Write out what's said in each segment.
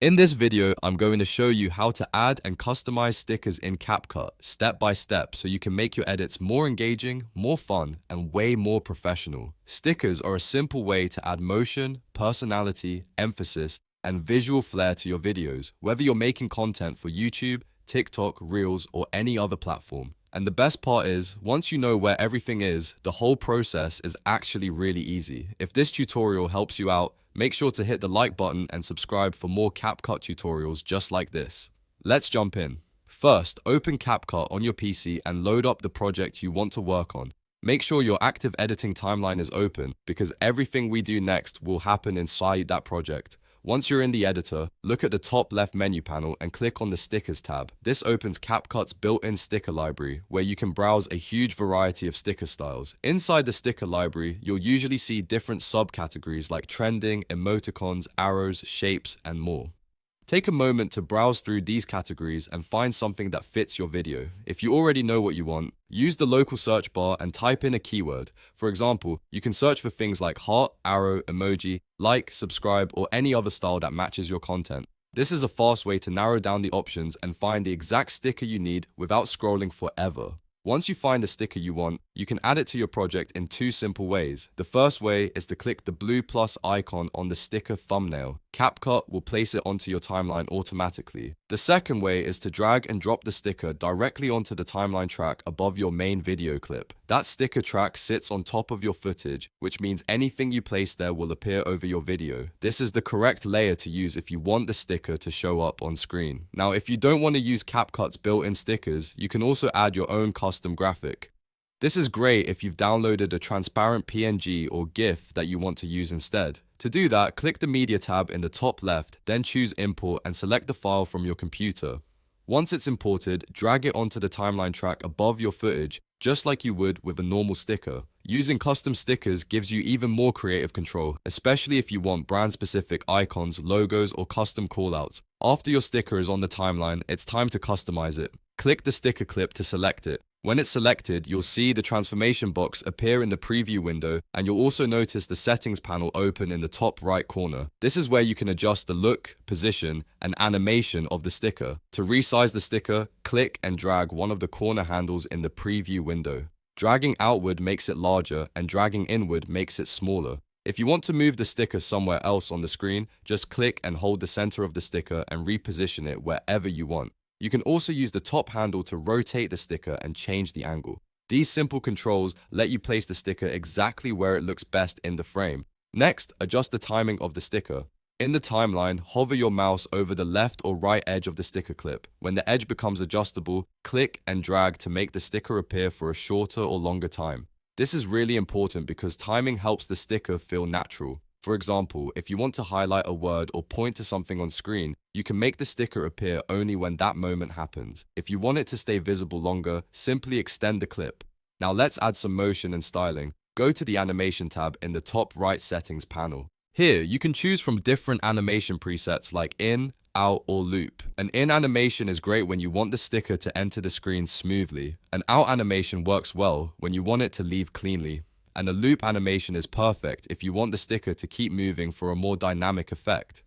In this video, I'm going to show you how to add and customize stickers in CapCut step by step so you can make your edits more engaging, more fun, and way more professional. Stickers are a simple way to add motion, personality, emphasis, and visual flair to your videos, whether you're making content for YouTube, TikTok, Reels, or any other platform. And the best part is, once you know where everything is, the whole process is actually really easy. If this tutorial helps you out, make sure to hit the like button and subscribe for more CapCut tutorials just like this. Let's jump in. First, open CapCut on your PC and load up the project you want to work on. Make sure your active editing timeline is open because everything we do next will happen inside that project. Once you're in the editor, look at the top left menu panel and click on the Stickers tab. This opens CapCut's built-in sticker library, where you can browse a huge variety of sticker styles. Inside the sticker library, you'll usually see different subcategories like trending, emoticons, arrows, shapes, and more. Take a moment to browse through these categories and find something that fits your video. If you already know what you want, use the local search bar and type in a keyword. For example, you can search for things like heart, arrow, emoji, like, subscribe, or any other style that matches your content. This is a fast way to narrow down the options and find the exact sticker you need without scrolling forever. Once you find the sticker you want, you can add it to your project in two simple ways. The first way is to click the blue plus icon on the sticker thumbnail. CapCut will place it onto your timeline automatically. The second way is to drag and drop the sticker directly onto the timeline track above your main video clip. That sticker track sits on top of your footage, which means anything you place there will appear over your video. This is the correct layer to use if you want the sticker to show up on screen. Now, if you don't want to use CapCut's built-in stickers, you can also add your own custom graphic. This is great if you've downloaded a transparent PNG or GIF that you want to use instead. To do that, click the Media tab in the top left, then choose Import and select the file from your computer. Once it's imported, drag it onto the timeline track above your footage, just like you would with a normal sticker. Using custom stickers gives you even more creative control, especially if you want brand-specific icons, logos, or custom callouts. After your sticker is on the timeline, it's time to customize it. Click the sticker clip to select it. When it's selected, you'll see the transformation box appear in the preview window, and you'll also notice the settings panel open in the top right corner. This is where you can adjust the look, position, and animation of the sticker. To resize the sticker, click and drag one of the corner handles in the preview window. Dragging outward makes it larger, and dragging inward makes it smaller. If you want to move the sticker somewhere else on the screen, just click and hold the center of the sticker and reposition it wherever you want. You can also use the top handle to rotate the sticker and change the angle. These simple controls let you place the sticker exactly where it looks best in the frame. Next, adjust the timing of the sticker. In the timeline, hover your mouse over the left or right edge of the sticker clip. When the edge becomes adjustable, click and drag to make the sticker appear for a shorter or longer time. This is really important because timing helps the sticker feel natural. For example, if you want to highlight a word or point to something on screen, you can make the sticker appear only when that moment happens. If you want it to stay visible longer, simply extend the clip. Now let's add some motion and styling. Go to the Animation tab in the top right settings panel. Here, you can choose from different animation presets like in, out, or loop. An in animation is great when you want the sticker to enter the screen smoothly. An out animation works well when you want it to leave cleanly. And a loop animation is perfect if you want the sticker to keep moving for a more dynamic effect.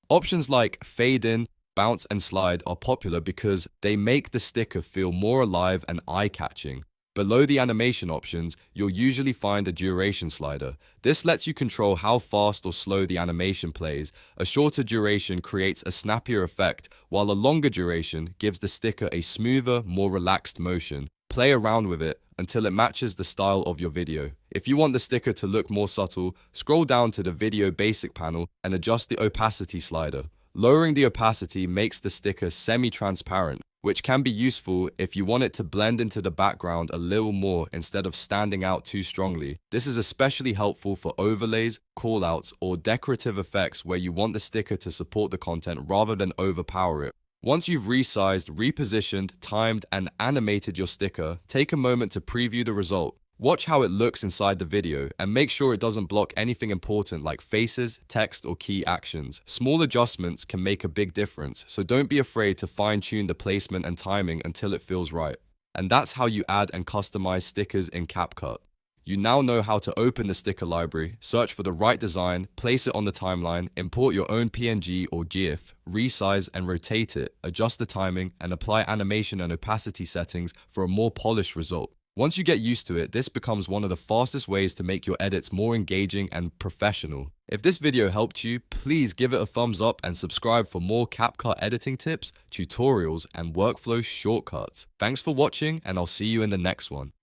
Options like fade in, bounce, and slide are popular because they make the sticker feel more alive and eye-catching. Below the animation options, you'll usually find a duration slider. This lets you control how fast or slow the animation plays. A shorter duration creates a snappier effect, while a longer duration gives the sticker a smoother, more relaxed motion. Play around with it until it matches the style of your video. If you want the sticker to look more subtle, scroll down to the Video Basic panel and adjust the opacity slider. Lowering the opacity makes the sticker semi-transparent, which can be useful if you want it to blend into the background a little more instead of standing out too strongly. This is especially helpful for overlays, callouts, or decorative effects where you want the sticker to support the content rather than overpower it. Once you've resized, repositioned, timed, and animated your sticker, take a moment to preview the result. Watch how it looks inside the video and make sure it doesn't block anything important like faces, text, or key actions. Small adjustments can make a big difference, so don't be afraid to fine-tune the placement and timing until it feels right. And that's how you add and customize stickers in CapCut. You now know how to open the sticker library, search for the right design, place it on the timeline, import your own PNG or GIF, resize and rotate it, adjust the timing, and apply animation and opacity settings for a more polished result. Once you get used to it, this becomes one of the fastest ways to make your edits more engaging and professional. If this video helped you, please give it a thumbs up and subscribe for more CapCut editing tips, tutorials, and workflow shortcuts. Thanks for watching, and I'll see you in the next one.